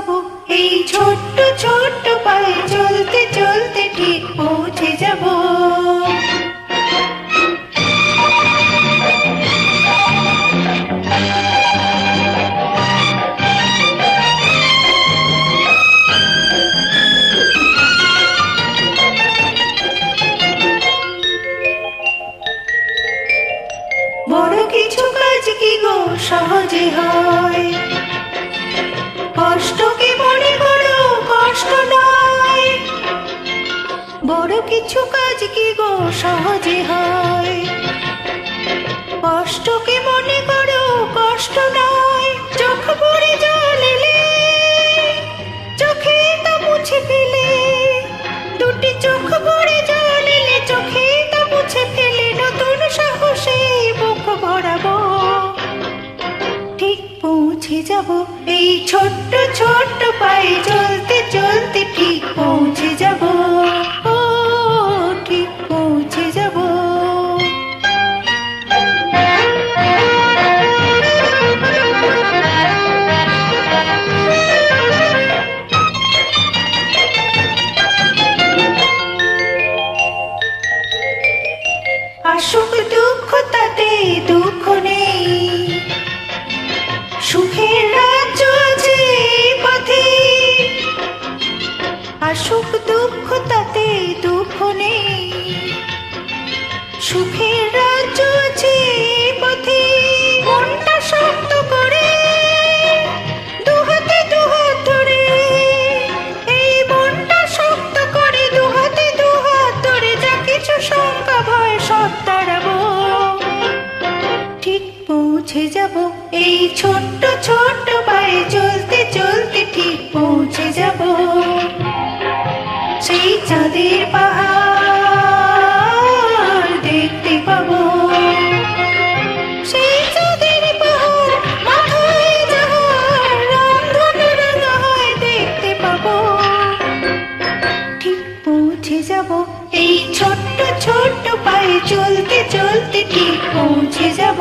যাব এই ছোট্ট ছোট্ট পায়ে চলতে চলতে ঠিক পৌঁছে যাব। বড় কিছু কাজ কি গো সহজে হয়, কষ্টকে মনে করো কষ্ট নয়। বড় কিছু কাজ কি গো সহজে হয়, কষ্টকে মনে করো কষ্ট নয়। চোখ পড়ে জল এলে চোখে তা মুছে ফেলে, দুটি চোখ পড়ে জল এলে চোখে তা মুছে ফেলে নতুন সাহসে বুক ভরাবো, ঠিক পৌঁছে যাব এই ছোট্ট ছোট্ট পায়ে চলতে চলতে ঠিক পৌঁছে যাব। ও ঠিক পৌঁছে যাব। আসুক দুঃখ তাতে দুঃখ নেই, সুখের রাজ্য আছে এই পথে। আসুক দুঃখ তাতে দুঃখ নেই, সুখের রাজ্য আছে এই পথে। মনটা শক্ত করে দুহাতে দুহাত ধরে, এই মনটা শক্ত করে দুহাতে দুহাত ধরে যা কিছু শঙ্কা ভয় সব তাড়াবো, ঠিক পৌঁছে যাব এই ছোট্ট ছোট্ট পায়ে চলতে চলতে ঠিক পৌঁছে যাব। সেই চাঁদের পাহাড় দেখতে পাবো, সেই চাঁদের পাহাড় মাথায় যাহার রামধনু রাঙা হয় দেখতে পাবো, ঠিক পৌঁছে যাব এই ছোট্ট ছোট্ট পায়ে চলতে চলতে ঠিক পৌঁছে যাব।